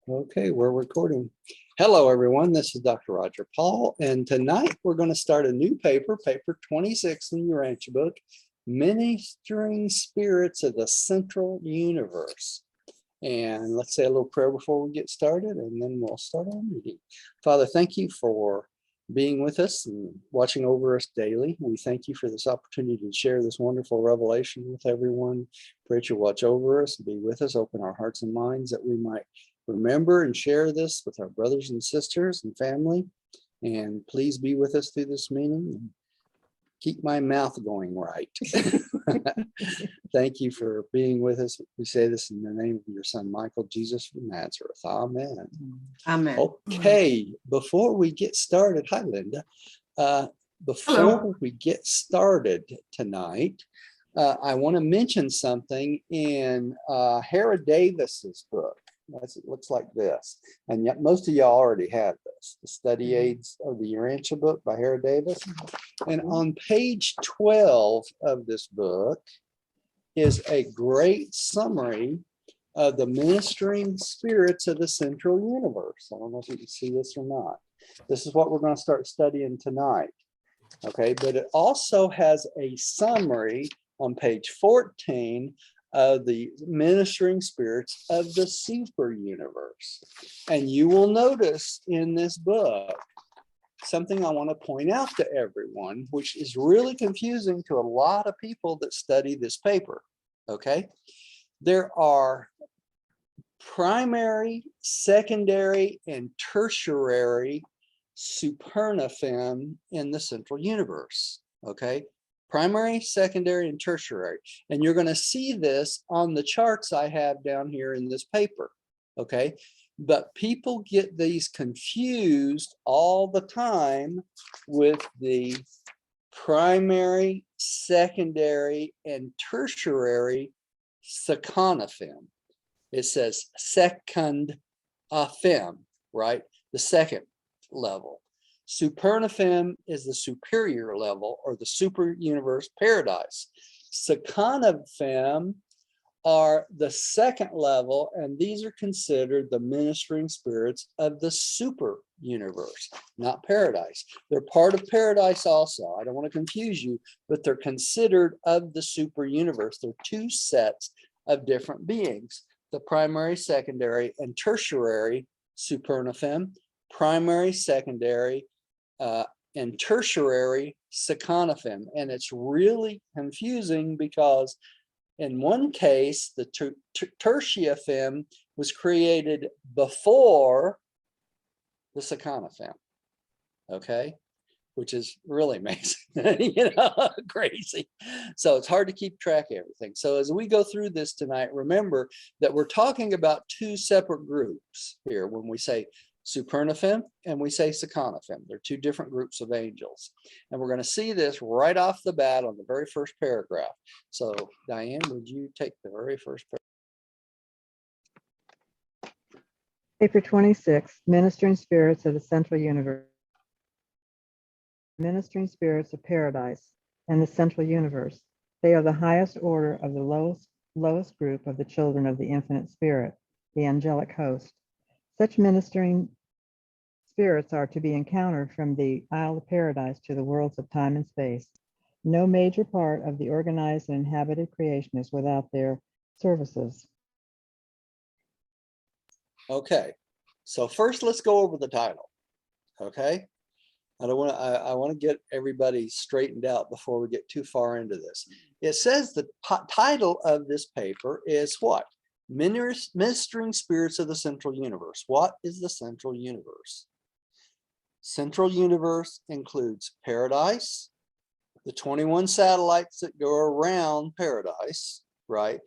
Okay, we're recording. Hello, everyone. This is Dr. Roger Paul, and tonight we're going to start a new paper, paper 26 in the Urantia Book, Ministering Spirits of the Central Universe. And let's say a little prayer before we get started, and then we'll start our meeting. Father, thank you for being with us and watching over us daily. We thank you for this opportunity to share this wonderful revelation with everyone. Pray that you watch over us, be with us, open our hearts and minds that we might remember and share this with our brothers and sisters and family. And please be with us through this meeting and keep my mouth going right. Thank you for being with us. We say this in the name of your son, Michael, Jesus from Nazareth. Amen. Amen. Okay, before we get started, hi, Linda. Before we get started tonight, I want to mention something in Hera Davis's book. It looks like this, and yet most of y'all already have this, the study aids of the Urantia Book by Hera Davis. And on page 12 of this book is a great summary of the ministering spirits of the central universe. I don't know if you can see this or not. This is what we're going to start studying tonight. Okay, but it also has a summary on page 14 of the ministering spirits of the super universe. And you will notice in this book something I want to point out to everyone, which is really confusing to a lot of people that study this paper. Okay, there are primary, secondary, and tertiary Supernaphim in the central universe. Okay, primary, secondary, and tertiary. And you're going to see this on the charts I have down here in this paper. Okay, but people get these confused all the time with the primary, secondary, and tertiary Seconaphim. It says Seconaphim, right? The second level. Supernaphim is the superior level, or the super universe paradise. Seconaphim are the second level, and these are considered the ministering spirits of the super universe, not paradise. They're part of paradise also. I don't want to confuse you, but they're considered of the super universe. They're two sets of different beings: the primary, secondary, and tertiary Supernaphim, primary, secondary, and tertiary Seconaphim. And it's really confusing because in one case, the tertiaphim was created before the Seconaphim, okay, which is really amazing, crazy. So it's hard to keep track of everything. So as we go through this tonight, remember that we're talking about two separate groups here when we say Supernaphim and we say Seconaphim. They're two different groups of angels. And we're going to see this right off the bat on the very first paragraph. So Diane, would you take the very first paragraph? Paper 26, Ministering Spirits of the Central Universe. Ministering spirits of paradise and the central universe. They are the highest order of the lowest group of the children of the infinite spirit, the angelic host. Such ministering spirits are to be encountered from the Isle of Paradise to the worlds of time and space. No major part of the organized and inhabited creation is without their services. Okay, so first let's go over the title. Okay, I want to get everybody straightened out before we get too far into this. It says the title of this paper is what? Ministering Spirits of the Central Universe. What is the central universe? Central universe includes paradise, the 21 satellites that go around paradise, right?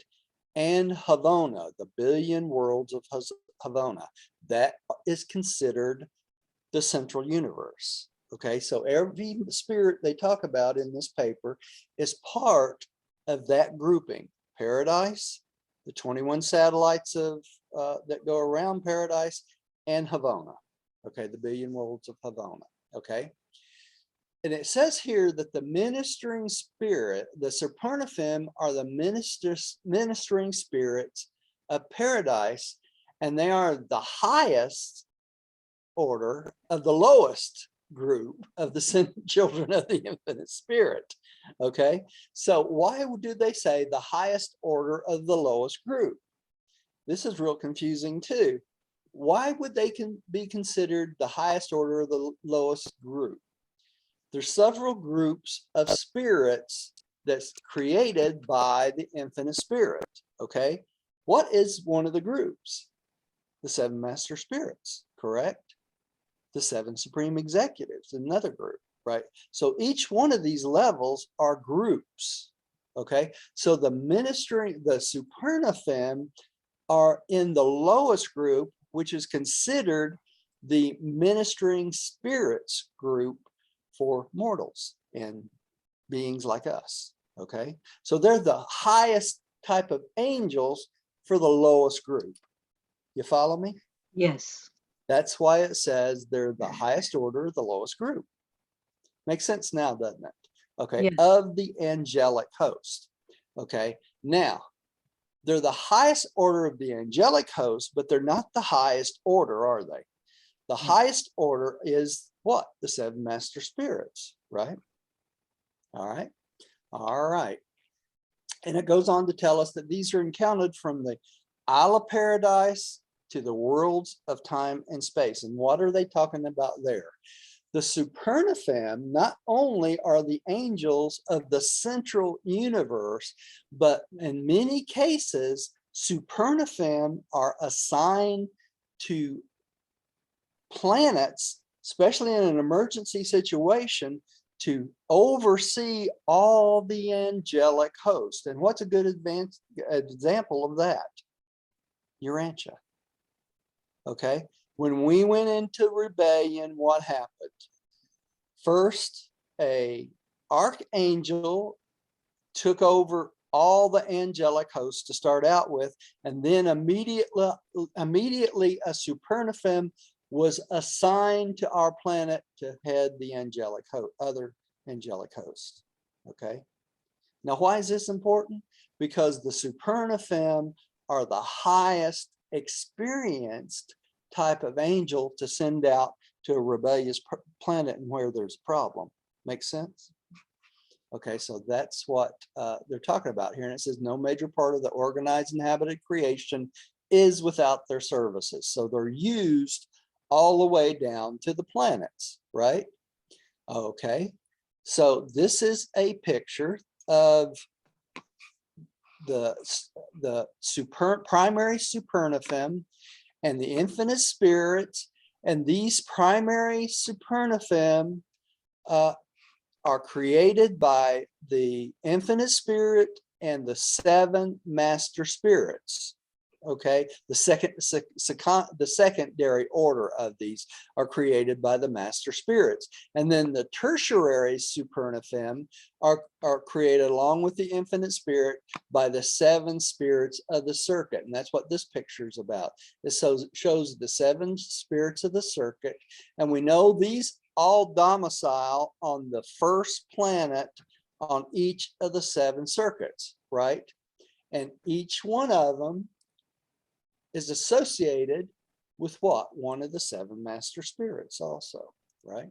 And Havona, the billion worlds of Havona. That is considered the central universe. Okay, so every spirit they talk about in this paper is part of that grouping. Paradise, the 21 satellites of that go around paradise, and Havona. Okay, the billion worlds of Havona. Okay, and it says here that the ministering spirit, the Supernaphim, are the ministering spirits of paradise, and they are the highest order of the lowest group of the children of the infinite spirit. Okay, so why do they say the highest order of the lowest group? This is real confusing too. Why would they be considered the highest order of the lowest group? There's several groups of spirits that's created by the infinite spirit. Okay, what is one of the groups? The seven master spirits, correct? The seven supreme executives, another group, right? So each one of these levels are groups. Okay, so the Supernaphim are in the lowest group, which is considered the ministering spirits group for mortals and beings like us. Okay, so they're the highest type of angels for the lowest group. You follow me? Yes. That's why it says they're the highest order, the lowest group. Makes sense now, doesn't it? Okay, Yes. of the angelic host. Okay, now they're the highest order of the angelic host, but they're not the highest order, are they? The highest order is what? The seven master spirits, right? All right. All right. And it goes on to tell us that these are encountered from the Isle of Paradise to the worlds of time and space. And what are they talking about there? The Supernaphim not only are the angels of the central universe, but in many cases, Supernaphim are assigned to planets, especially in an emergency situation, to oversee all the angelic host. And what's a good example of that? Urantia. Okay, when we went into rebellion, what happened? First, a archangel took over all the angelic hosts to start out with, and then immediately a Supernaphim was assigned to our planet to head the angelic host, other angelic hosts. Okay, now why is this important? Because the Supernaphim are the highest experienced type of angel to send out to a rebellious planet and where there's a problem. Makes sense? Okay, so that's what they're talking about here. And it says no major part of the organized inhabited creation is without their services. So they're used all the way down to the planets, right? Okay, so this is a picture of the primary Supernaphim and the infinite spirits, and these primary Supernaphim are created by the infinite spirit and the seven master spirits. Okay, the secondary order of these are created by the master spirits, and then the tertiary Supernaphim are created along with the infinite spirit by the seven spirits of the circuit, and that's what this picture is about. It shows the seven spirits of the circuit, and we know these all domicile on the first planet on each of the seven circuits, right? And each one of them is associated with what? One of the seven master spirits also, right?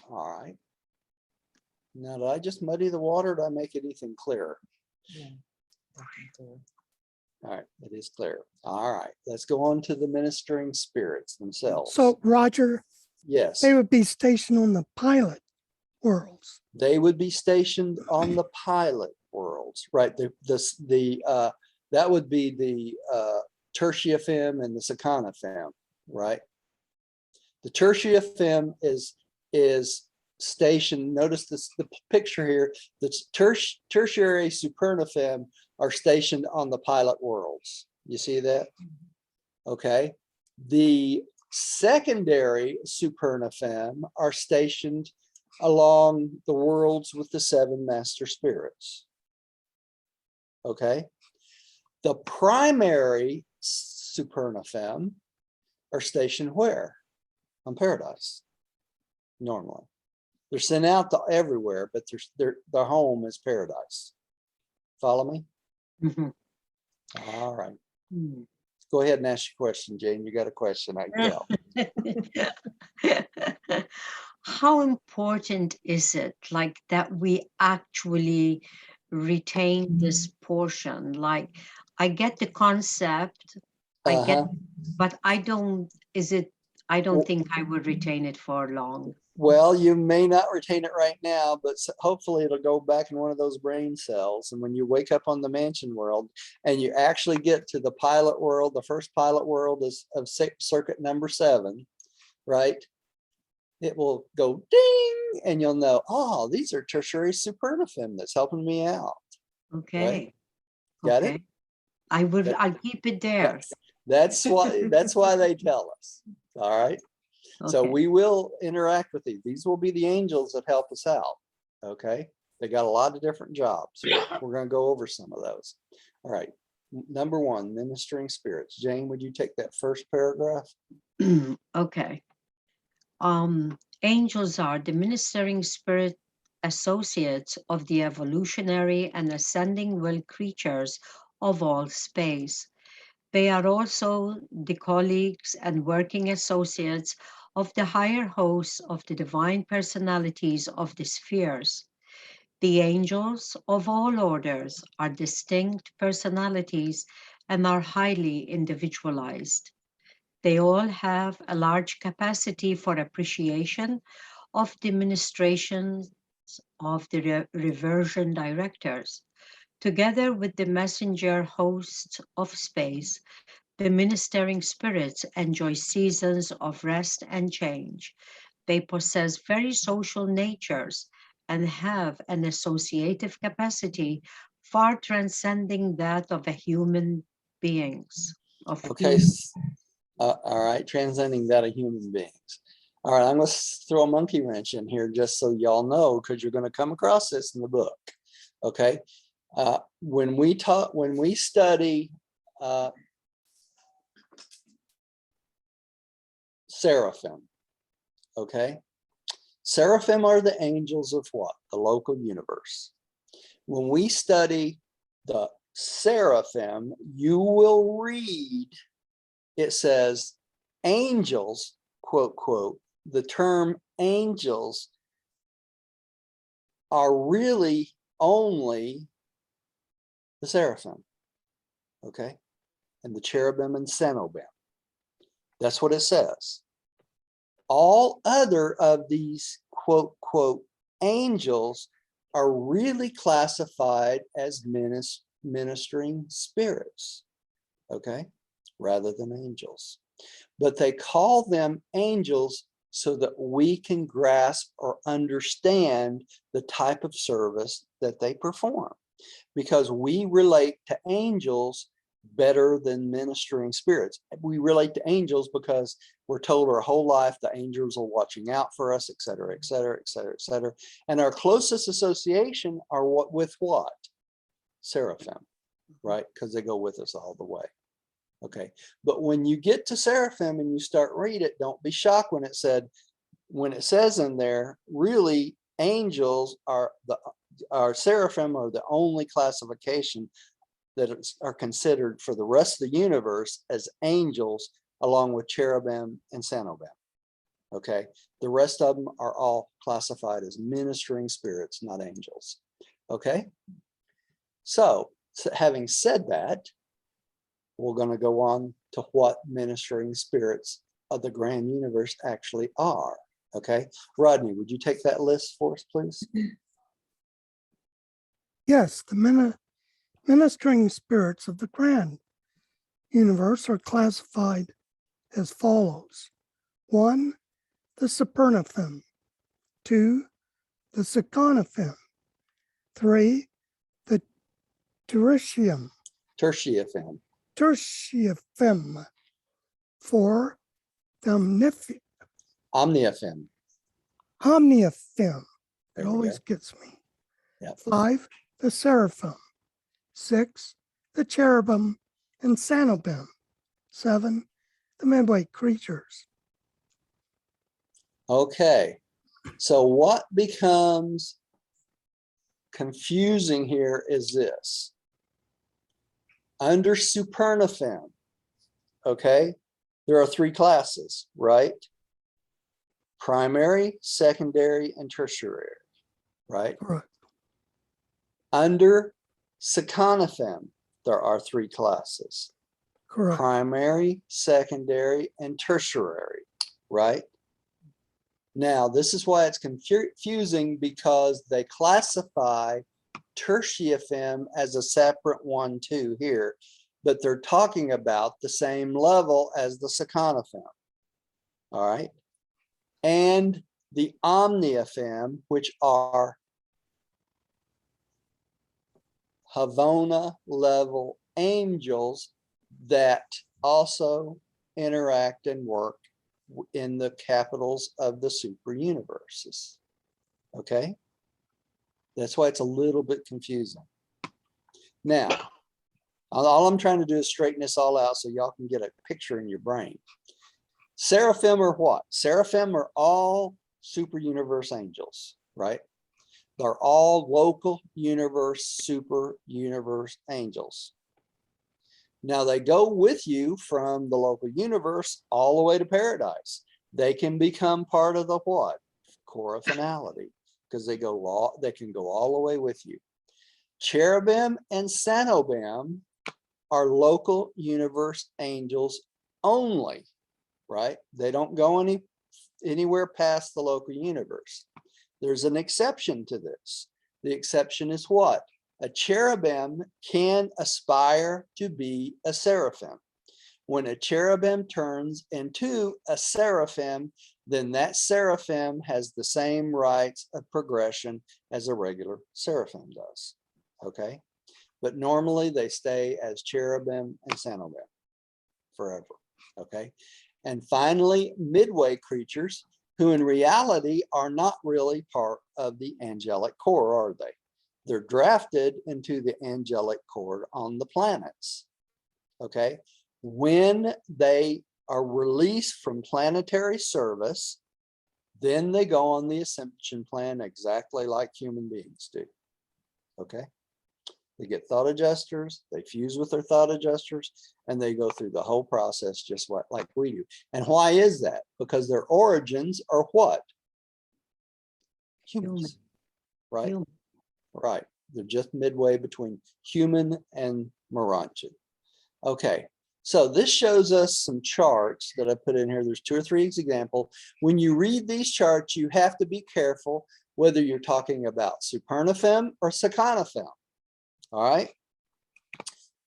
All right. Now, did I just muddy the water? Did I make anything clearer? Yeah. All right, it is clear. All right, let's go on to the ministering spirits themselves. So, Roger, yes, they would be stationed on the pilot worlds. they would be stationed on the pilot worlds, right? That would be the tertiaphim and the Seconaphim, right? The tertiaphim is stationed. Notice this, the picture here. The tertiary Supernaphim are stationed on the pilot worlds. You see that? Okay. The secondary Supernaphim are stationed along the worlds with the seven master spirits. Okay. The primary Supernaphim are stationed where? On Paradise, normally. They're sent out to everywhere, but their home is Paradise. Follow me? Mm-hmm. All right. Mm-hmm. Go ahead and ask your question, Jane. You got a question, I can tell. How important is it, like, that we actually retain this portion? Like, I get the concept, I get, but I don't think I would retain it for long. Well, you may not retain it right now, but hopefully it'll go back in one of those brain cells. And when you wake up on the mansion world and you actually get to the pilot world, the first pilot world is of circuit number 7, right? It will go ding, and you'll know, oh, these are tertiary Supernaphim that's helping me out. Okay. Right? Got okay. it? I'll keep it there. That's why they tell us. All right. Okay. So we will interact with these. These will be the angels that help us out. Okay. They got a lot of different jobs. We're going to go over some of those. All right. Number 1, ministering spirits. Jane, would you take that first paragraph? Okay. Angels are the ministering spirit associates of the evolutionary and ascending will creatures of all space. They are also the colleagues and working associates of the higher hosts of the divine personalities of the spheres. The angels of all orders are distinct personalities and are highly individualized. They all have a large capacity for appreciation of the ministrations of the reversion directors. Together with the messenger hosts of space, the ministering spirits enjoy seasons of rest and change. They possess very social natures and have an associative capacity far transcending that of a human beings. Okay. All right. Transcending that of human beings. All right. I'm going to throw a monkey wrench in here just so y'all know, because you're going to come across this in the book. Okay. When we study Seraphim, okay? Seraphim are the angels of what? The local universe. When we study the Seraphim, you will read, it says angels, quote, quote, the term angels are really only the Seraphim, okay? And the Cherubim and Sanobim. That's what it says. All other of these, quote, quote, angels are really classified as ministering spirits, okay, rather than angels. But they call them angels so that we can grasp or understand the type of service that they perform, because we relate to angels better than ministering spirits. We relate to angels because we're told our whole life the angels are watching out for us, et cetera, et cetera, et cetera, et cetera. And our closest association are with what? Seraphim, right? Because they go with us all the way. Okay. But when you get to Seraphim and you start read it, don't be shocked when it says in there, really angels are Seraphim are the only classification that are considered for the rest of the universe as angels, along with Cherubim and Sanobim. Okay, the rest of them are all classified as ministering spirits, not angels. Okay, so having said that, we're going to go on to what ministering spirits of the grand universe actually are. Okay, Rodney, would you take that list for us, please? Yes, the ministering spirits of the grand universe are classified as follows. 1, the Supernaphim. 2, the Seconaphim. 3, the tertiaphim. 4, the omniaphim. It always gets me. Yep. 5, the seraphim. 6, the cherubim and Sanobim. 7, the midway creatures. Okay, so what becomes confusing here is this. Under Supernaphim, okay, there are three classes, right? Primary, secondary, and tertiary, right? Correct. Under Seconaphim, there are three classes. Correct. Primary, secondary, and tertiary, right? Now, this is why it's confusing, because they classify tertiaphim as a separate one too here, but they're talking about the same level as the Seconaphim, all right? And the omniaphim, which are Havona level angels that also interact and work in the capitals of the super universes. Okay, that's why it's a little bit confusing. Now, all I'm trying to do is straighten this all out so y'all can get a picture in your brain. Seraphim are what? Seraphim are all super universe angels, right? They're all local universe, super universe angels. Now they go with you from the local universe all the way to paradise. They can become part of the what? Core of finality, because they can go all the way with you. Cherubim and Sanobim are local universe angels only, right? They don't go anywhere past the local universe. There's an exception to this. The exception is what? A cherubim can aspire to be a seraphim. When a cherubim turns into a seraphim, then that seraphim has the same rights of progression as a regular seraphim does. Okay? But normally they stay as cherubim and sanobim forever. Okay? And finally, midway creatures, who in reality are not really part of the angelic core, are they? They're drafted into the angelic core on the planets. Okay, when they are released from planetary service, then they go on the ascension plan exactly like human beings do. Okay, they get thought adjusters, they fuse with their thought adjusters, and they go through the whole process just like we do. And why is that? Because their origins are what? Humans, right? Human. Right. They're just midway between human and Urantia. Okay. So this shows us some charts that I put in here. There's 2 or 3 examples. When you read these charts, you have to be careful whether you're talking about Supernaphim or Seconaphim. All right.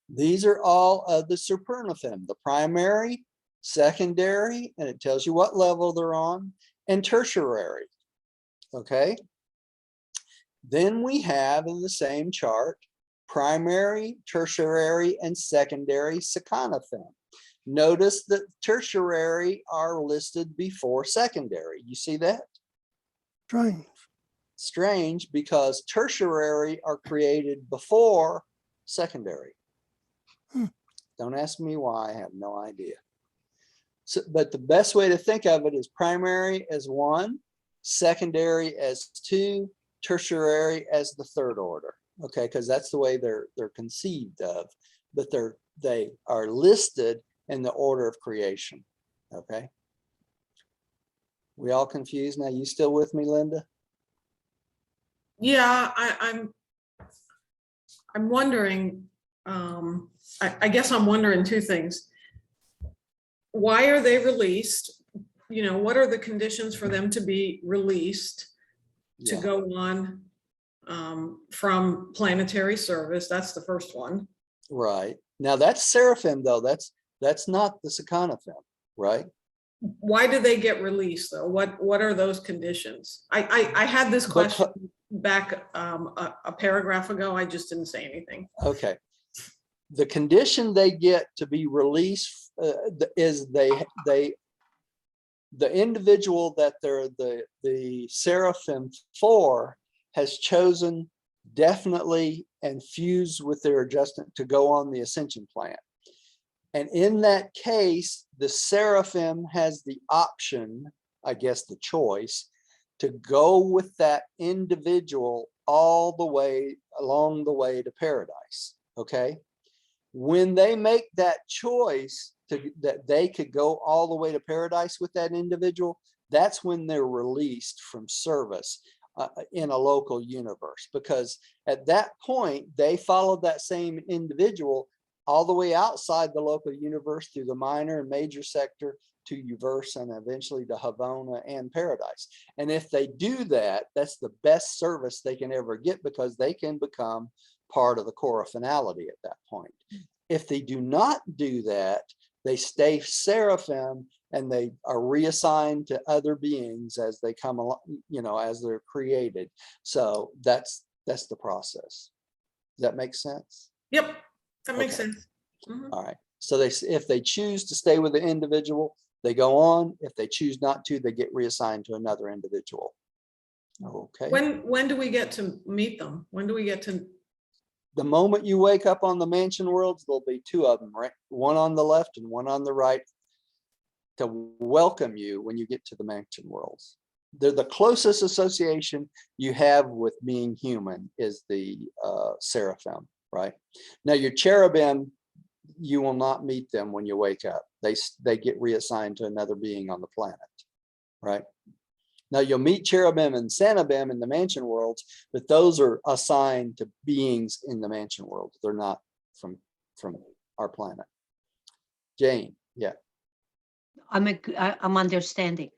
These are all of the Supernaphim, the primary, secondary, and it tells you what level they're on, and tertiary. Okay. Then we have in the same chart, primary, tertiary, and secondary Seconaphim. Notice that tertiary are listed before secondary. You see that? Strange. Strange, because tertiary are created before secondary. Don't ask me why, I have no idea. So, but the best way to think of it is primary as 1, secondary as 2, tertiary as the 3rd order. Okay, because that's the way they're conceived of, but they are listed in the order of creation. Okay, we all confused now? You still with me, Linda? Yeah, I'm wondering, I guess I'm wondering 2 things. Why are they released? You know, what are the conditions for them to be released to go on from planetary service? That's the first one. Right. Now that's Seraphim though. That's not the Seconaphim, right? Why do they get released though? What are those conditions? I had this question back a paragraph ago. I just didn't say anything. Okay. The condition they get to be released is the individual that they're the seraphim for has chosen definitely and fused with their adjustment to go on the ascension plan. And in that case, the seraphim has the option, I guess the choice, to go with that individual all the way along the way to paradise. Okay. When they make that choice that they could go all the way to paradise with that individual, that's when they're released from service in a local universe, because at that point they followed that same individual all the way outside the local universe through the minor and major sector to Uverse and eventually to Havona and paradise. And if they do that, that's the best service they can ever get, because they can become part of the Cora finality at that point. If they do not do that, they stay seraphim and they are reassigned to other beings as they come along, you know, as they're created. So that's the process. Does that make sense? Yep, that makes Okay. sense. Mhm. All right. So if they choose to stay with the individual, they go on. If they choose not to, they get reassigned to another individual. Okay. When do we get to meet them? When do we get to? The moment you wake up on the mansion worlds, there'll be two of them, right? One on the left and one on the right, to welcome you when you get to the mansion worlds. They're the closest association you have with being human is the seraphim, right? Now your cherubim, you will not meet them when you wake up. They get reassigned to another being on the planet, right? Now you'll meet cherubim and sanobim in the mansion worlds, but those are assigned to beings in the mansion world. They're not from our planet. Jane, yeah. I'm understanding.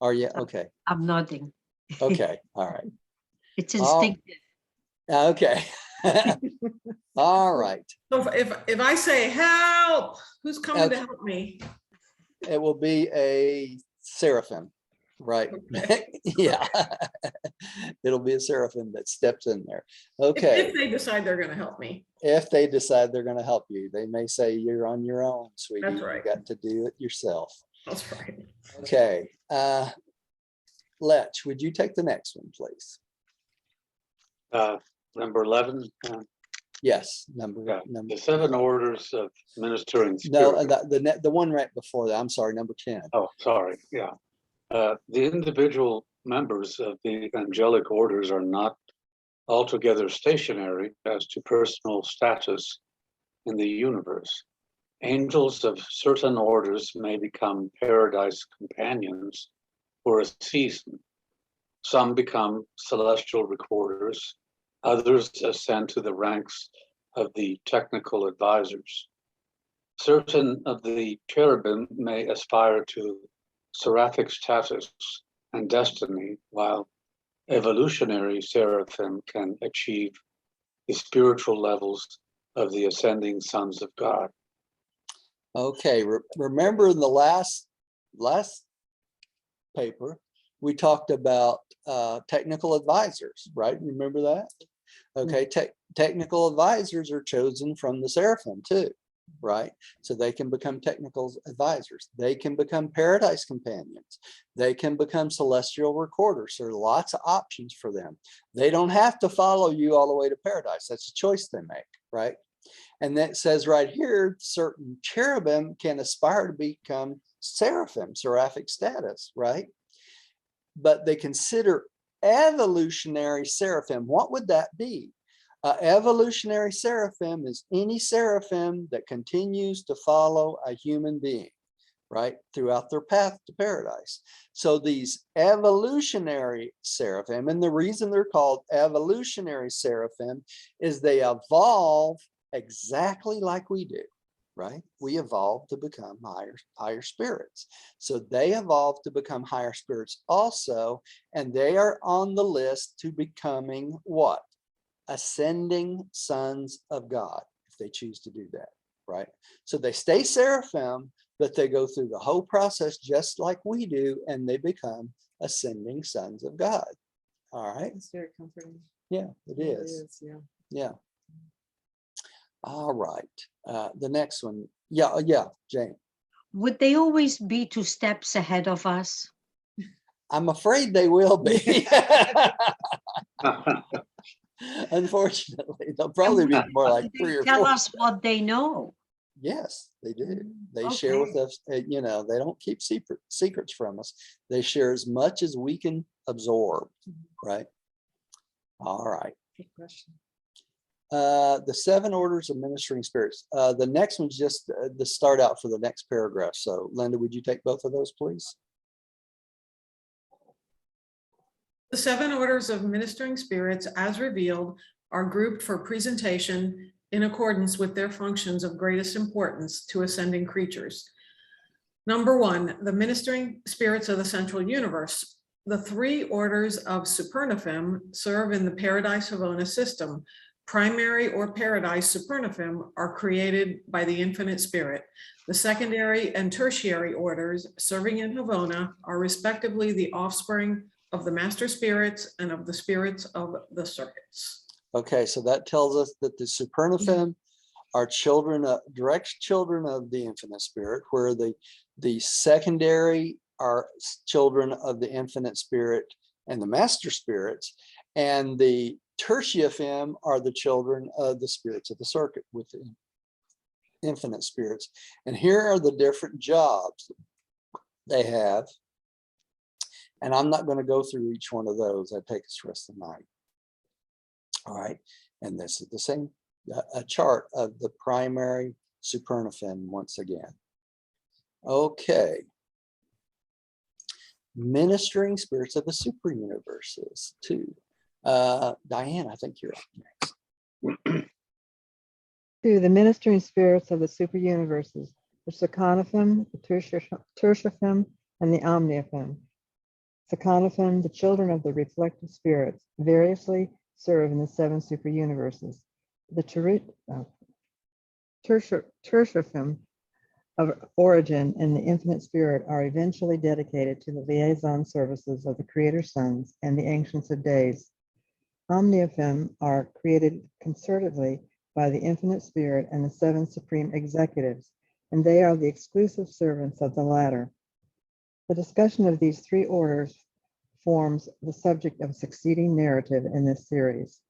Are you? Okay. I'm nodding. Okay. All right. It's instinctive. Okay. All right. So if I say help, who's coming to help me? It will be a seraphim, right? Yeah. It'll be a seraphim that steps in there. Okay. If they decide they're going to help me. If they decide they're going to help you, they may say you're on your own, sweetie. That's right. You got to do it yourself. That's right. Okay. Letch, would you take the next one, please? Number 11. Yes, The number. 7 orders of ministering No, spirit. the one right before that. I'm sorry, number 10. Oh, sorry. Yeah. The individual members of the angelic orders are not altogether stationary as to personal status in the universe. Angels of certain orders may become paradise companions for a season. Some become celestial recorders. Others ascend to the ranks of the technical advisors. Certain of the cherubim may aspire to seraphic status and destiny, while evolutionary seraphim can achieve the spiritual levels of the ascending sons of God. Okay, remember in the last paper, we talked about technical advisors, right? Remember that? Okay, technical advisors are chosen from the seraphim too, right? So they can become technical advisors. They can become paradise companions. They can become celestial recorders. There are lots of options for them. They don't have to follow you all the way to paradise. That's a choice they make, right? And that says right here, certain cherubim can aspire to become seraphim, seraphic status, right? But they consider evolutionary seraphim. What would that be? Evolutionary seraphim is any seraphim that continues to follow a human being, right, throughout their path to paradise. So these evolutionary seraphim, and the reason they're called evolutionary seraphim is they evolve exactly like we do, right? We evolve to become higher spirits. So they evolve to become higher spirits also, and they are on the list to becoming what? Ascending sons of God, if they choose to do that, right? So they stay seraphim, but they go through the whole process just like we do, and they become ascending sons of God. All right. It's very comforting. Yeah, it is. Yeah. Yeah. All right. The next one. Yeah, Jane. Would they always be 2 steps ahead of us? I'm afraid they will be. Unfortunately, they'll probably be more like 3 or 4. Tell us what they know. Yes, they do. They Okay. share with us, you know, they don't keep secrets from us. They share as much as we can absorb, right? All right. Good question. The 7 orders of ministering spirits. The next one's just the start out for the next paragraph. So Linda, would you take both of those, please? The 7 orders of ministering spirits, as revealed, are grouped for presentation in accordance with their functions of greatest importance to ascending creatures. Number 1, the ministering spirits of the central universe. The 3 orders of Supernaphim serve in the Paradise Havona system. Primary or Paradise Supernaphim are created by the infinite spirit. The secondary and tertiary orders serving in Havona are respectively the offspring of the master spirits and of the spirits of the circuits. Okay, so that tells us that the Supernaphim are children, direct children of the infinite spirit, where the secondary are children of the infinite spirit and the master spirits, and the tertiaphim are the children of the spirits of the circuit with the infinite spirits. And here are the different jobs they have. And I'm not going to go through each one of those. That takes the rest of the night. All right. And this is the same, a chart of the primary Supernaphim once again. Okay. Ministering spirits of the super universes too. Diane, I think you're up next. To the ministering spirits of the super universes, the Seconaphim, the tertiaphim, and the omniaphim. Seconaphim, the children of the reflective spirits, variously serve in the 7 super universes. The tertiaphim of origin and the infinite spirit are eventually dedicated to the liaison services of the Creator Sons and the Ancients of Days. Omniaphim are created concertedly by the infinite spirit and the 7 supreme executives, and they are the exclusive servants of the latter. The discussion of these 3 orders forms the subject of a succeeding narrative in this series.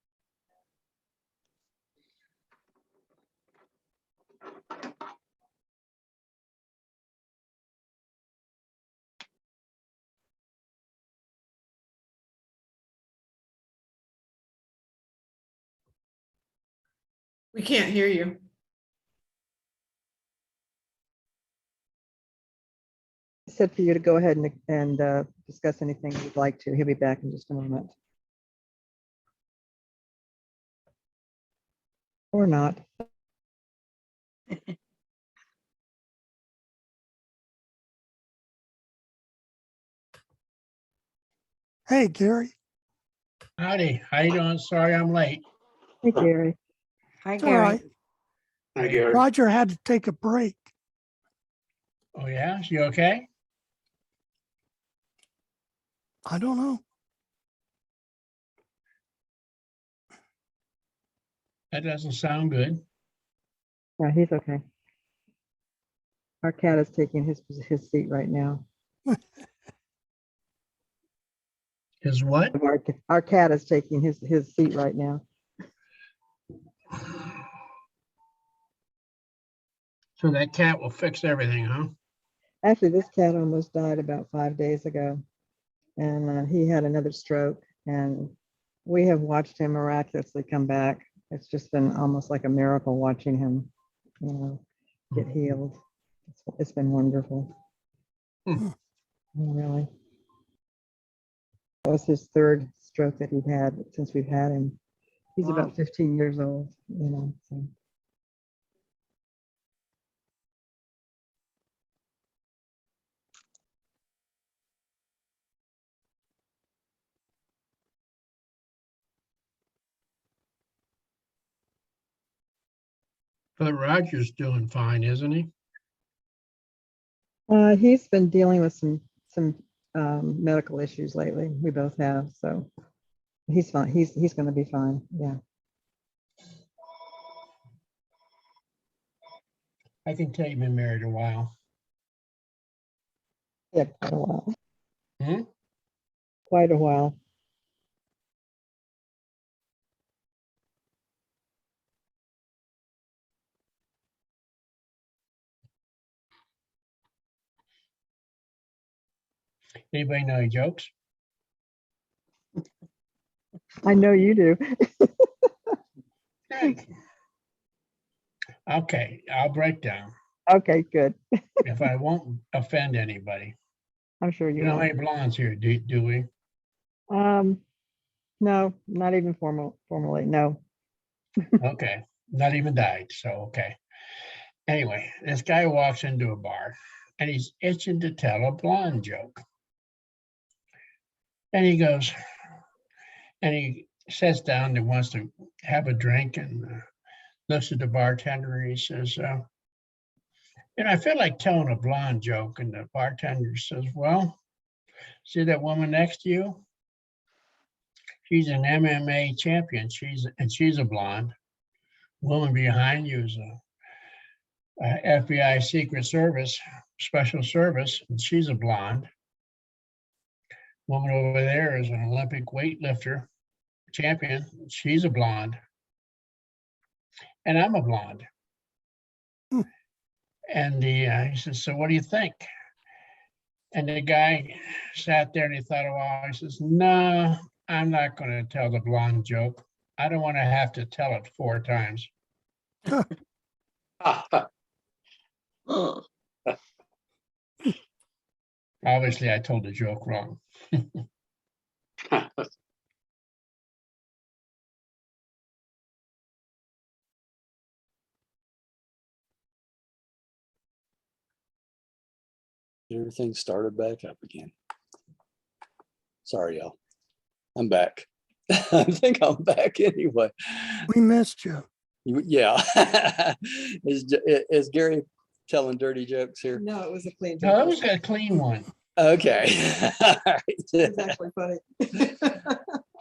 We can't hear you. I said for you to go ahead and discuss anything you'd like to. He'll be back in just a moment. Or not. Hey, Gary. Howdy, how you doing? Sorry I'm late. Hey, Gary. Hi, It's all Gary. right. Hi, Gary. Roger had to take a break. Oh yeah, you okay? I don't know. That doesn't sound good. Yeah, he's okay. Our cat is taking his seat right now. Is what? Our cat is taking his seat right now. So that cat will fix everything, huh? Actually, this cat almost died about 5 days ago, and he had another stroke, and we have watched him miraculously come back. It's just been almost like a miracle watching him, get healed. It's been wonderful. Really. That was his 3rd stroke that he'd had since we've had him. He's Wow. about 15 years old, so. But Roger's doing fine, isn't he? He's been dealing with some medical issues lately. We both have, so he's fine. He's going to be fine. Yeah. I can tell you've been married a while. Yeah, quite a while. Hmm? Quite a while. Anybody know any jokes? I know you do. Okay, I'll break down Okay, good. if I won't offend anybody. I'm sure You you don't have won't. any blondes here, do we? No, not even formally, no. Okay, not even dyed, so okay. Anyway, this guy walks into a bar and he's itching to tell a blonde joke. And he goes, and he sits down and wants to have a drink and looks at the bartender and he says, I feel like telling a blonde joke. And the bartender says, well, see that woman next to you? She's an MMA champion. She's a blonde. Woman behind you is a FBI Secret Service, Special Service, and she's a blonde. Woman over there is an Olympic weightlifter champion. She's a blonde. And I'm a blonde. And he says, so what do you think? And the guy sat there and he thought a while. He says, no, I'm not going to tell the blonde joke. I don't want to have to tell it 4 times. Obviously, I told the joke wrong. Everything started back up again. Sorry, y'all. I'm back. I think I'm back anyway. We missed you. Yeah. Is Gary telling dirty jokes here? No, it was a clean No, that joke. was a clean one. Okay. All right. It's actually funny.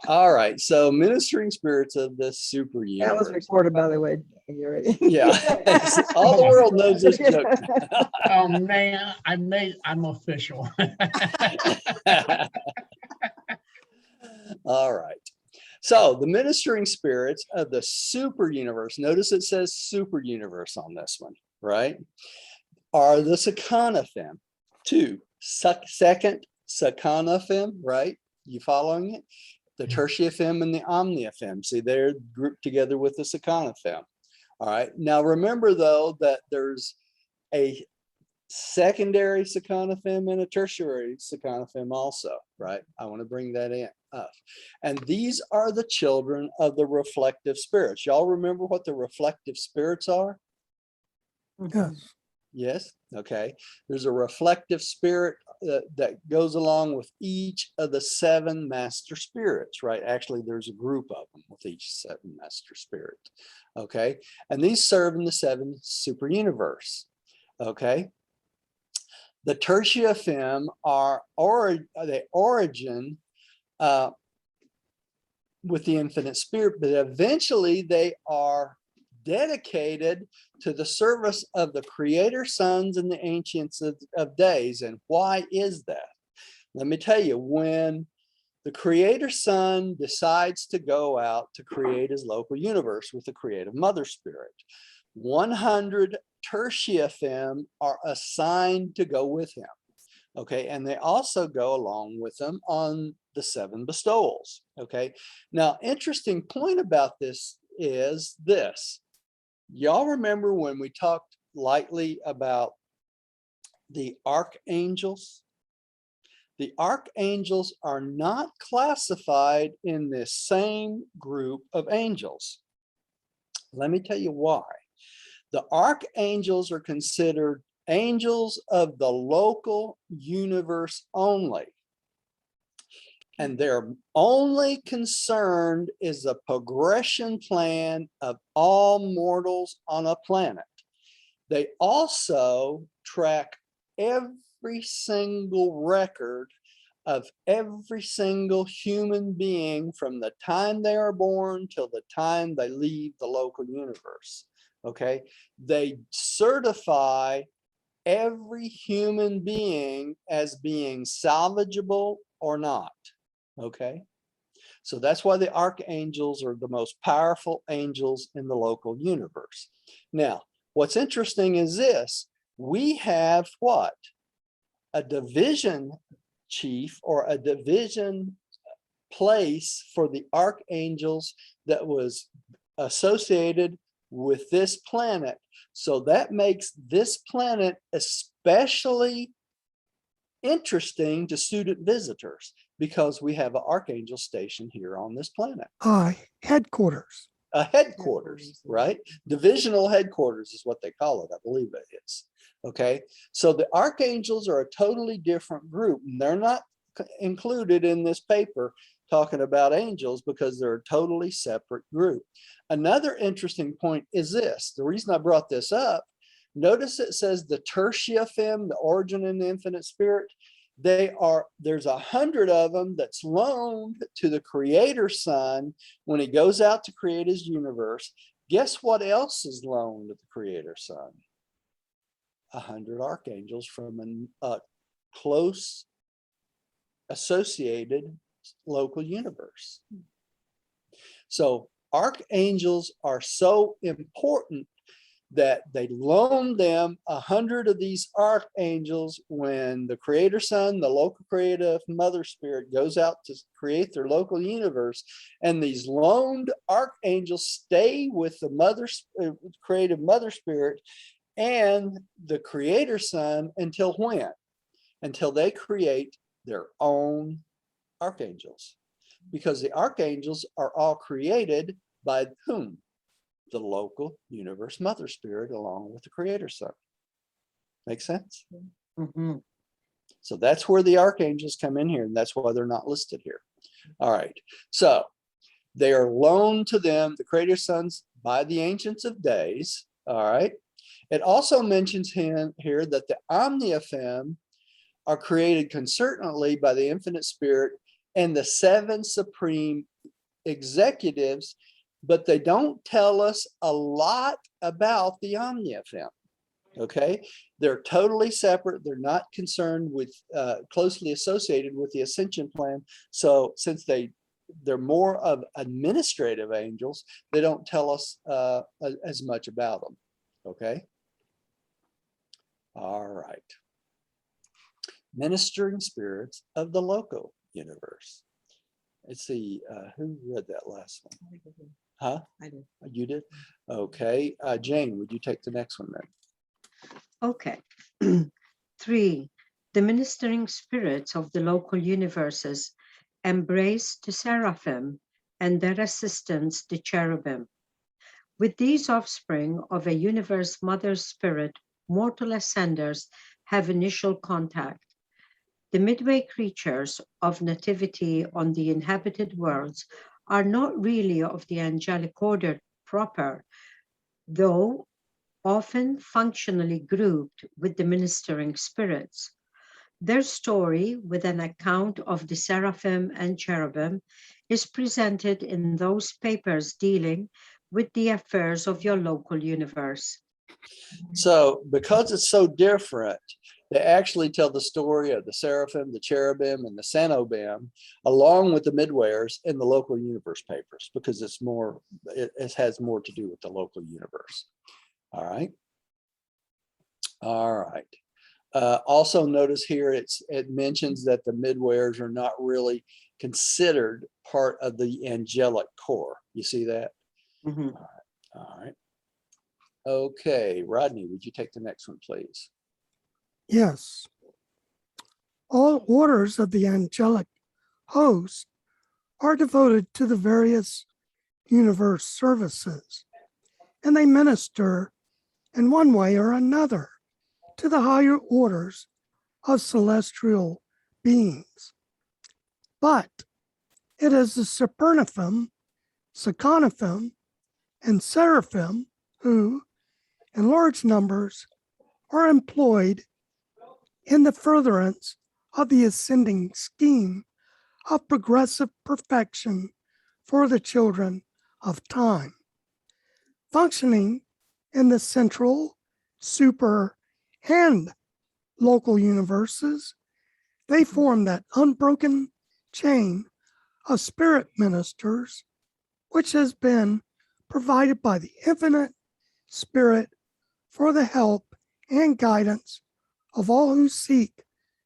All right. So ministering spirits of the super That was universe. recorded, by the way. Gary. Yeah. All the world knows this joke. Oh man, I'm official. All right. So the ministering spirits of the super universe, notice it says super universe on this one, right? Are the Seconaphim, 2. Second Seconaphim, right? You following it? The tertiaphim and the omniaphim. See, they're grouped together with the Seconaphim. All right. Now remember though that there's a secondary Seconaphim and a tertiary Seconaphim also, right? I want to bring that in up. And these are the children of the reflective spirits. Y'all remember what the reflective spirits are? Yes. Yes. Okay. There's a reflective spirit that goes along with each of the 7 master spirits, right? Actually, there's a group of them with each 7 master spirit. Okay. And these serve in the 7 super universe. Okay. The tertiaphim are they origin with the infinite spirit, but eventually they are dedicated to the service of the creator sons and the ancients of days. And why is that? Let me tell you, when the creator son decides to go out to create his local universe with the creative mother spirit, 100 tertiaphim are assigned to go with him. Okay, and they also go along with them on the 7 bestowals. Okay, now interesting point about this is this. Y'all remember when we talked lightly about the archangels? The archangels are not classified in this same group of angels. Let me tell you why. The archangels are considered angels of the local universe only. And their only concern is the progression plan of all mortals on a planet. They also track every single record of every single human being from the time they are born till the time they leave the local universe. Okay, they certify every human being as being salvageable or not. Okay, so that's why the archangels are the most powerful angels in the local universe. Now, what's interesting is this: we have what? A division chief or a division place for the archangels that was associated with this planet. So that makes this planet especially interesting to student visitors because we have an archangel station here on this planet. Headquarters. A headquarters, right? Divisional headquarters is what they call it. I believe it is. Okay. So the archangels are a totally different group, and they're not included in this paper talking about angels because they're a totally separate group. Another interesting point is this. The reason I brought this up, notice it says the tertiaphim, the origin and the infinite spirit. There's 100 of them that's loaned to the creator son when he goes out to create his universe. Guess what else is loaned to the creator son? 100 archangels from a close associated local universe. So archangels are so important that they loan them 100 of these archangels when the creator son, the local creative mother spirit, goes out to create their local universe. And these loaned archangels stay with the creative mother spirit and the creator son until when? Until they create their own archangels. Because the archangels are all created by whom? The local universe mother spirit along with the creator son. Make sense? Mm-hmm. So that's where the archangels come in here, and that's why they're not listed here. All right. So they are loaned to them, the creator sons, by the ancients of days. All right. It also mentions here that the omniaphim are created concertantly by the infinite spirit and the 7 supreme executives, but they don't tell us a lot about the omniaphim. Okay, they're totally separate. They're not concerned with closely associated with the ascension plan. So since they're more of administrative angels, they don't tell us as much about them. Okay. All right. Ministering spirits of the local universe. Let's see, who read that last one? Huh? I did. You did? Okay. Jane, would you take the next one then? Okay. 3. The ministering spirits of the local universes embrace the seraphim and their assistants, the cherubim. With these offspring of a universe mother spirit, mortal ascenders have initial contact. The midway creatures of nativity on the inhabited worlds are not really of the angelic order proper, though often functionally grouped with the ministering spirits. Their story, with an account of the seraphim and cherubim, is presented in those papers dealing with the affairs of your local universe. So because it's so different, they actually tell the story of the seraphim, the cherubim, and the Sanobim, along with the midwayers in the local universe papers, because it has more to do with the local universe. All right. All right. Also notice here, it mentions that the midwayers are not really considered part of the angelic core. You see that? Mm-hmm. All right. All right. Okay, Rodney, would you take the next one, please? Yes. All orders of the angelic host are devoted to the various universe services, and they minister in one way or another to the higher orders of celestial beings. But it is the Supernaphim, Seconaphim, and Seraphim who, in large numbers, are employed in the furtherance of the ascending scheme of progressive perfection for the children of time. Functioning in the central, super, and local universes, they form that unbroken chain of spirit ministers, which has been provided by the infinite spirit for the help and guidance of all who seek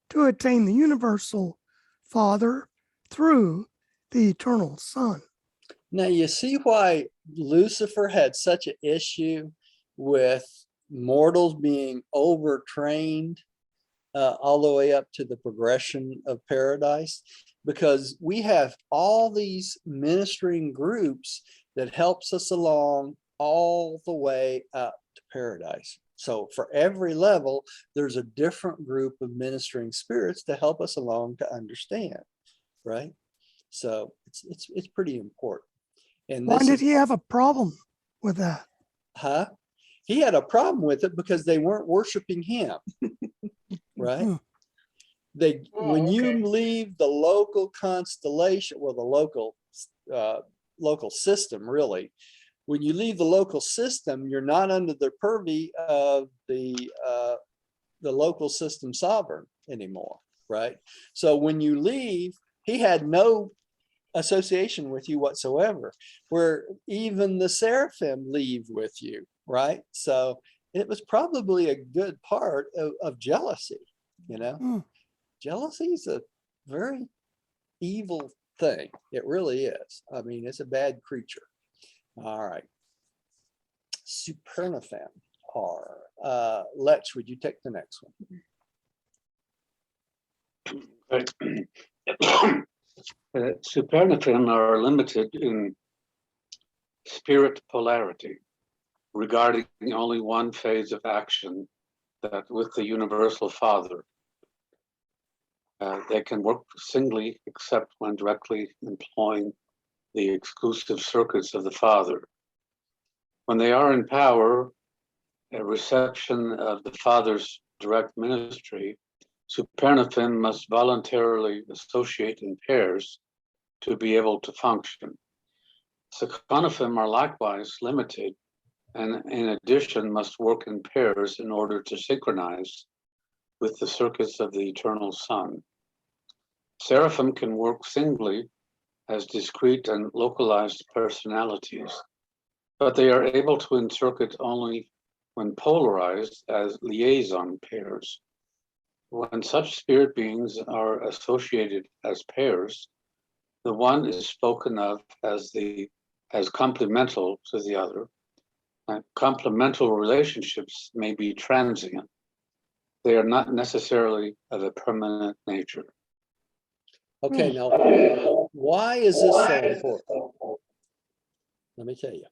to attain the universal Father through the eternal Son. Now you see why Lucifer had such an issue with mortals being overtrained all the way up to the progression of paradise, because we have all these ministering groups that helps us along all the way up to paradise. So for every level, there's a different group of ministering spirits to help us along to understand, right? So it's pretty important. And Why this did is, he have a problem with that? huh? He had a problem with it because they weren't worshiping him, right? Hmm. When you leave the local constellation, well, the local system, really, when you leave the local system, you're not under the purview of the local system sovereign anymore, right? So when you leave, he had no association with you whatsoever, where even the seraphim leave with you, right? So it was probably a good part of jealousy, you know? Hmm. Jealousy is a very evil thing. It really is. I mean, it's a bad creature. All right. Supernaphim are, Lech, would you take the next one? Supernaphim are limited in spirit polarity, regarding only one phase of action, that with the universal Father. They can work singly except when directly employing the exclusive circuits of the Father. When they are in power, a reception of the Father's direct ministry, Supernaphim must voluntarily associate in pairs to be able to function. Seconaphim are likewise limited, and in addition must work in pairs in order to synchronize with the circuits of the eternal Son. Seraphim can work singly as discrete and localized personalities, but they are able to encircuit only when polarized as liaison pairs. When such spirit beings are associated as pairs, the one is spoken of as complemental to the other. And complemental relationships may be transient. They are not necessarily of a permanent nature. Okay, now, why is this so important? Let me tell you.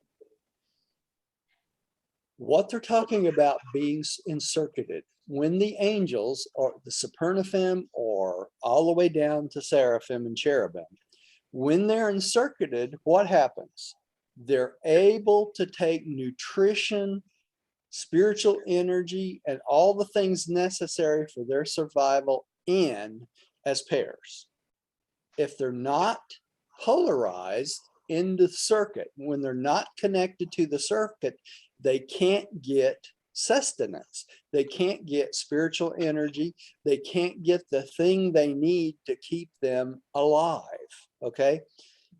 What they're talking about being encircuited, when the angels or the Supernaphim or all the way down to Seraphim and Cherubim, when they're encircuited, what happens? They're able to take nutrition, spiritual energy, and all the things necessary for their survival in as pairs. If they're not polarized in the circuit, when they're not connected to the circuit, they can't get sustenance. They can't get spiritual energy. They can't get the thing they need to keep them alive. Okay.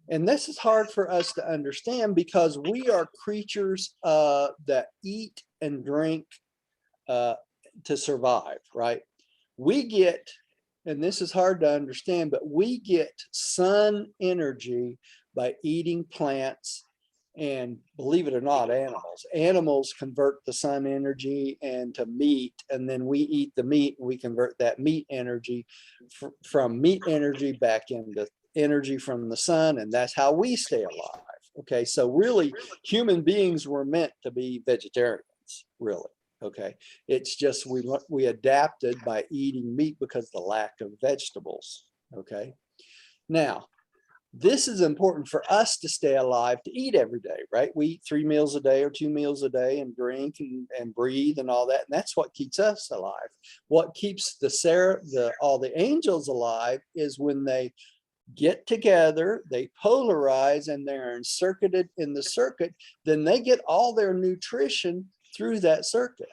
And this is hard for us to understand because we are creatures that eat and drink to survive, right? We get, and this is hard to understand, but we get sun energy by eating plants, and believe it or not, animals convert the sun energy into meat, and then we eat the meat and we convert that meat energy from meat energy back into energy from the sun, and that's how we stay alive. Okay, so really human beings were meant to be vegetarians, really. Okay, it's just we adapted by eating meat because of the lack of vegetables. Okay, now this is important for us to stay alive, to eat every day, right? We eat 3 meals a day or 2 meals a day and drink and breathe and all that. And that's what keeps us alive. What keeps all the angels alive is when they get together, they polarize, and they're encircuited in the circuit, then they get all their nutrition through that circuit.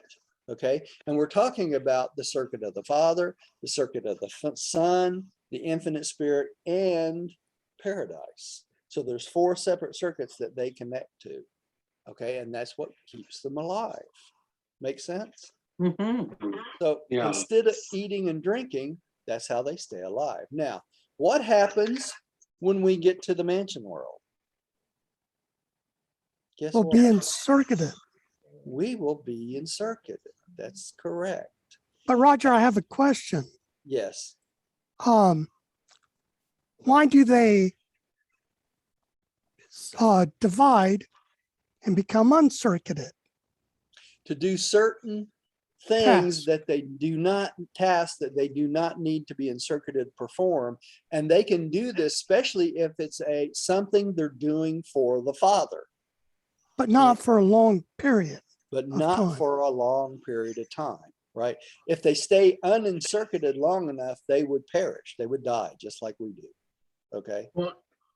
Okay. And we're talking about the circuit of the Father, the circuit of the Son, the infinite spirit, and paradise. So there's 4 separate circuits that they connect to. Okay. And that's what keeps them alive. Make sense? Mm-hmm. So instead of eating and drinking, that's how they stay alive. Now, what happens when we get to the mansion world? Guess will what? be encircuited. We will be encircuited. That's correct. But Roger, I have a question. Yes. Why do they divide and become uncircuited? To do certain things that they do not, tasks that they do not need to be encircuited to perform. And they can do this, especially if it's something they're doing for the Father. But not for a long period. But of not time. for a long period of time, right? If they stay unencircuited long enough, they would perish. They would die just like we do. Okay. Well,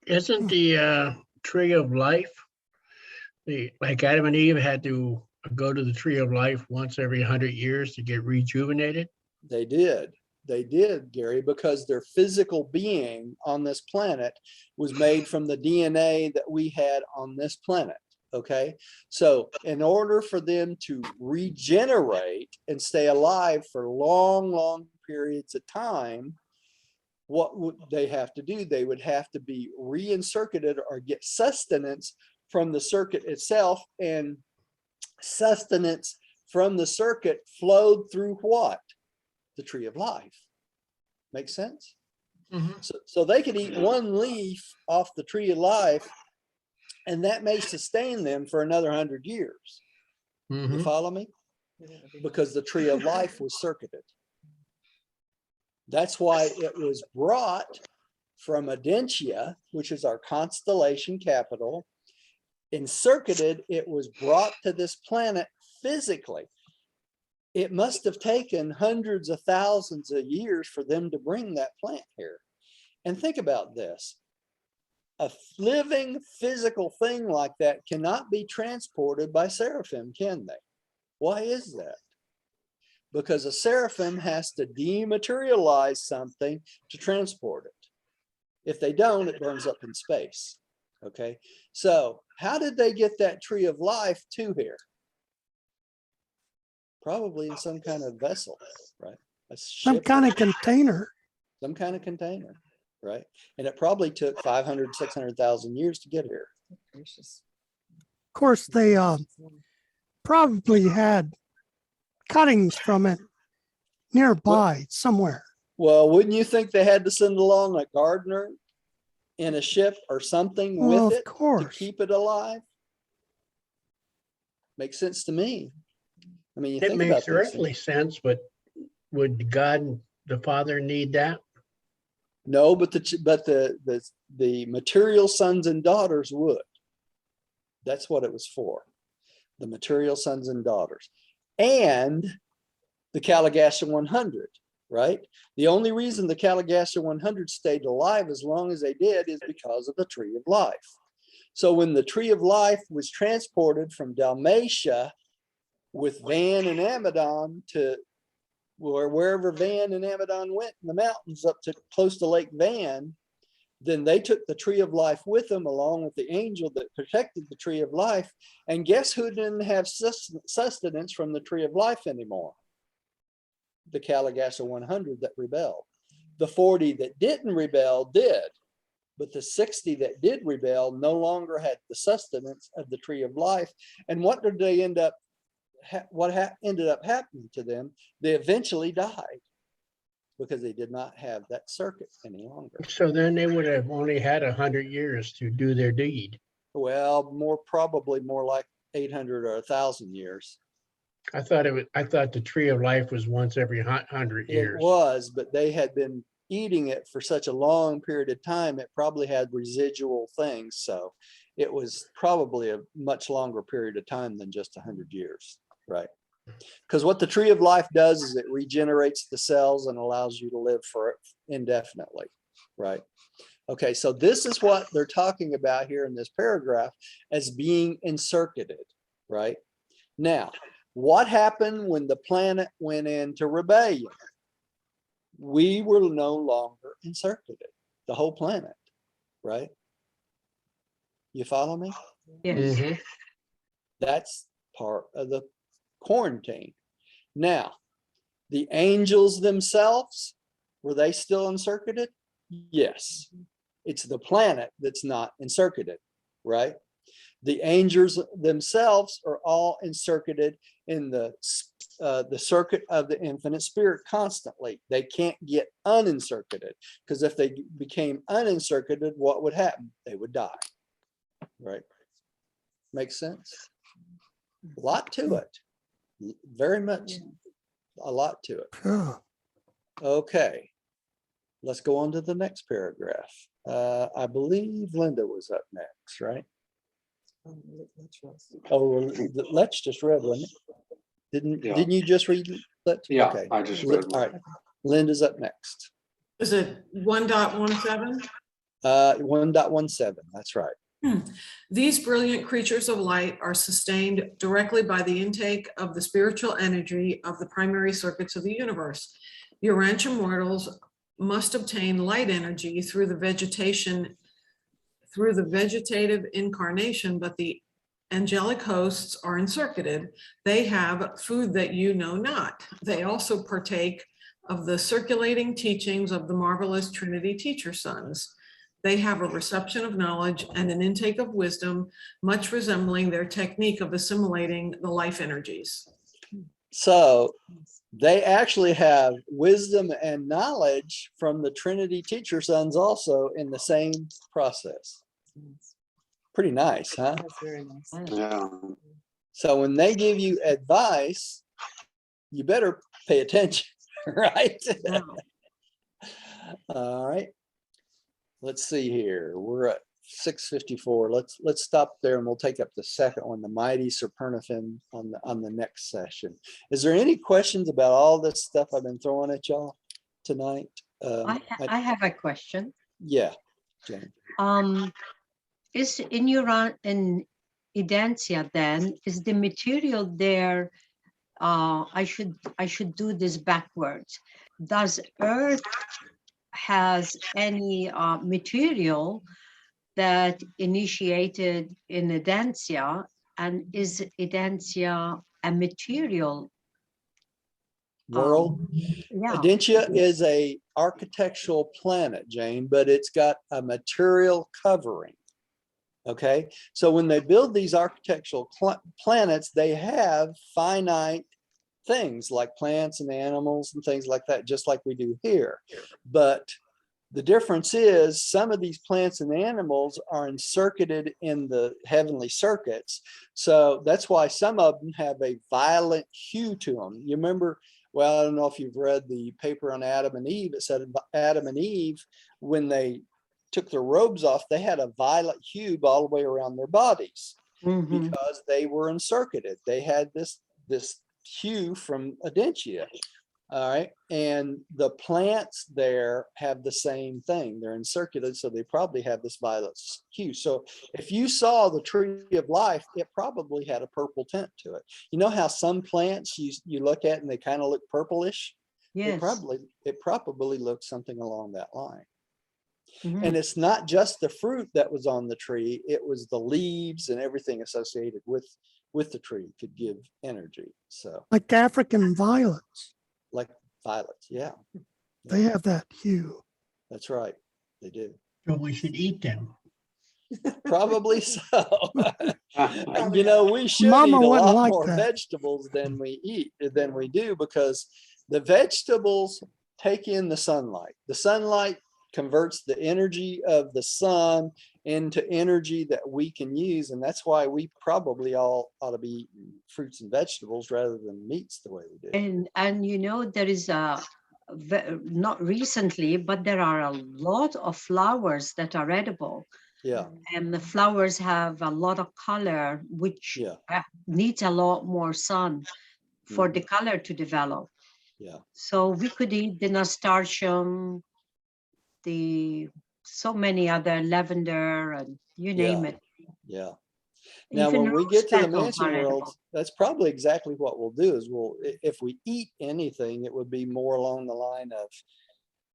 isn't the tree of life, like Adam and Eve had to go to the tree of life once every 100 years to get rejuvenated? They did. They did, Gary, because their physical being on this planet was made from the DNA that we had on this planet. Okay. So in order for them to regenerate and stay alive for long, long periods of time, what would they have to do? They would have to be re-encircuited or get sustenance from the circuit itself, and sustenance from the circuit flowed through what? The tree of life. Make sense? So they could eat one leaf off the tree of life, and that may sustain them for another 100 years. You follow me? Because the tree of life was circuited. That's why it was brought from Urantia, which is our constellation capital. Encircuited, it was brought to this planet physically. It must have taken hundreds of thousands of years for them to bring that plant here. And think about this. A living physical thing like that cannot be transported by seraphim, can they? Why is that? Because a seraphim has to dematerialize something to transport it. If they don't, it burns up in space. Okay, so how did they get that tree of life to here? Probably in some kind of vessel, right? Some kind of container. Some kind of container, right? And it probably took 500, 600,000 years to get here. Of course, they probably had cuttings from it nearby somewhere. Well, wouldn't you think they had to send along a gardener in a ship or something Well, with of it to course. keep it alive? Makes sense to me. I mean, you It think makes about these earthly things. sense, but would God the Father need that? No, but the material sons and daughters would. That's what it was for. The material sons and daughters. And the Caligasha 100, right? The only reason the Caligasha 100 stayed alive as long as they did is because of the tree of life. So when the tree of life was transported from Dalmatia with Van and Amadon to wherever Van and Amadon went in the mountains up to close to Lake Van, then they took the tree of life with them along with the angel that protected the tree of life. And guess who didn't have sustenance from the tree of life anymore? The Caligasha 100 that rebelled. The 40 that didn't rebel did, but the 60 that did rebel no longer had the sustenance of the tree of life. And what did they end up, ended up happening to them? They eventually died because they did not have that circuit any longer. So then they would have only had 100 years to do their deed. Well, probably more like 800 or 1,000 years. I thought the tree of life was once every 100 years. It was, but they had been eating it for such a long period of time, it probably had residual things. So it was probably a much longer period of time than just 100 years, right? Because what the tree of life does is it regenerates the cells and allows you to live for indefinitely, right? Okay, so this is what they're talking about here in this paragraph as being encircuited, right? Now, what happened when the planet went into rebellion? We were no longer encircuited, the whole planet, right? You follow me? Yes. That's part of the quarantine. Now, the angels themselves, were they still encircuited? Yes. It's the planet that's not encircuited, right? The angels themselves are all encircuited in the circuit of the infinite spirit constantly. They can't get unencircuited, because if they became unencircuited, what would happen? They would die. Right? Makes sense? A lot to it. Very much a lot to it. Yeah. Okay. Let's go on to the next paragraph. I believe Linda was up next, right? Oh, Let's just read, wasn't it? Yeah. Didn't you just read that? Yeah, Okay. I just read All one. right. Linda's up next. Is it 1.17? 1.17, that's right. These brilliant creatures of light are sustained directly by the intake of the spiritual energy of the primary circuits of the universe. Urantia mortals must obtain light energy through the vegetative incarnation, but the angelic hosts are encircuited. They have food that you know not. They also partake of the circulating teachings of the marvelous Trinity teacher sons. They have a reception of knowledge and an intake of wisdom, much resembling their technique of assimilating the life energies. So they actually have wisdom and knowledge from the Trinity teacher sons also in the same process. Pretty nice, huh? That's very nice. Yeah. So when they give you advice, you better pay attention, right? All right. Let's see here. We're at 6:54. Let's stop there and we'll take up the second one, the mighty Supernaphim, on the next session. Is there any questions about all this stuff I've been throwing at y'all tonight? I have a question. Yeah, Jane. Is in Urantia then, is the material there? I should do this backwards. Does Earth has any material that initiated in Urantia, and is Urantia a material World. Yeah. Urantia is a architectural planet, Jane, but it's got a material covering. Okay, so when they build these architectural planets, they have finite things like plants and animals and things like that, just like we do here. But the difference is some of these plants and animals are encircuited in the heavenly circuits. So that's why some of them have a violet hue to them. You remember, well, I don't know if you've read the paper on Adam and Eve. It said Adam and Eve, when they took their robes off, they had a violet hue all the way around their bodies because they were encircuited. They had this hue from Urantia. All right. And the plants there have the same thing. They're encirculated, so they probably have this violet hue. So if you saw the tree of life, it probably had a purple tint to it. You know how some plants you look at and they kind of look purplish? Yes. It probably looks something along that line. And it's not just the fruit that was on the tree, it was the leaves and everything associated with the tree could give energy. So Like African violets, like violets, yeah. they have that hue. That's right, they do. So we should eat them. Probably so. You know, we should Mama eat a wouldn't lot like more that. vegetables than we do, because the vegetables take in the sunlight. The sunlight converts the energy of the sun into energy that we can use, and that's why we probably all ought to be eating fruits and vegetables rather than meats the way we do. And you know, there is not recently, but there are a lot of flowers that are edible. Yeah. And the flowers have a lot of color, which needs a lot more sun for the color to develop. Yeah. So we could eat the nasturtium, so many other lavender, and you name it. Yeah. Now, Even when we rose get to the petals mansion are world, edible. that's probably exactly what we'll do. Is if we eat anything, it would be more along the line of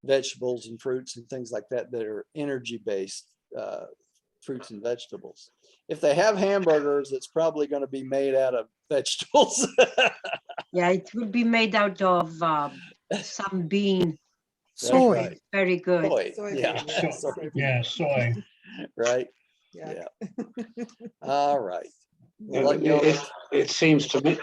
vegetables and fruits and things like that are energy-based fruits and vegetables. If they have hamburgers, it's probably going to be made out of vegetables. Yeah, it will be made out of some bean. That's Soy. right. Very good. Soy. Yeah. So, yeah, soy. Right. Yeah. All right. We'll And let y'all- it seems to me,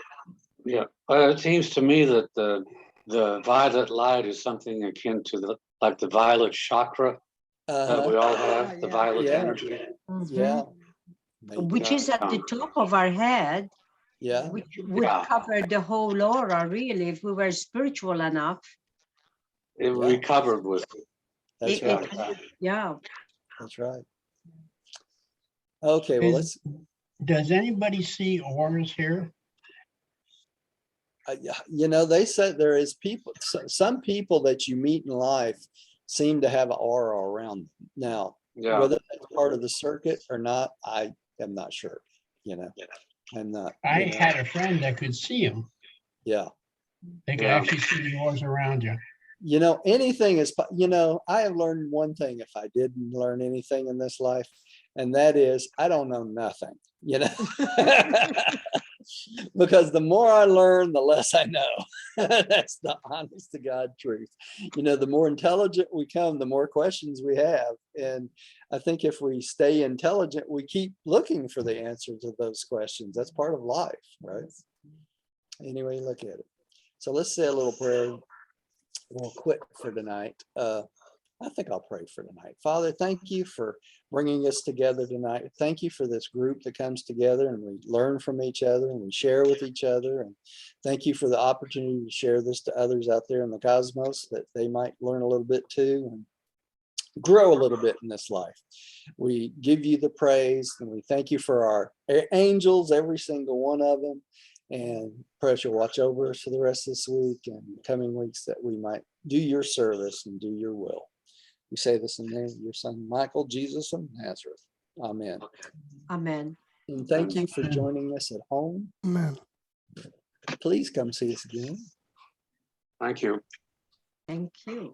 yeah, it seems to me that the violet light is something akin to like the violet chakra that we all have, the Yeah. violet Yeah. energy. Yeah. Mhm. Maybe. Which is at the top of our head, Yeah. which would Yeah. cover the whole aura, really, if we were spiritual enough. It recovered with it. That's It- right. Yeah. That's right. Okay, well, Is- Does anybody see auras here? they said there is people, some people that you meet in life seem to have an aura around them. Now, Yeah. whether that's part of the circuit or not, I am not sure, I'm not. I had a friend that could see them. Yeah. They could Yeah. actually see the auras around you. Anything is, I have learned one thing, if I didn't learn anything in this life, and that is I don't know nothing, because the more I learn, the less I know. That's the honest to God truth. The more intelligent we come, the more questions we have. And I think if we stay intelligent, we keep looking for the answer to those questions. That's part of life, right? Anyway, look at it. So let's say a little prayer. We'll quit for tonight. I think I'll pray for tonight. Father, thank you for bringing us together tonight. Thank you for this group that comes together and we learn from each other and we share with each other. And thank you for the opportunity to share this to others out there in the cosmos, that they might learn a little bit too and grow a little bit in this life. We give you the praise and we thank you for our angels, every single one of them. And pray you'll watch over us for the rest of this week and coming weeks, that we might do your service and do your will. We say this in the name of your son, Michael, Jesus of Nazareth. Amen. Amen. And thank you for joining us at home. Amen. Please come see us again. Thank you. Thank you.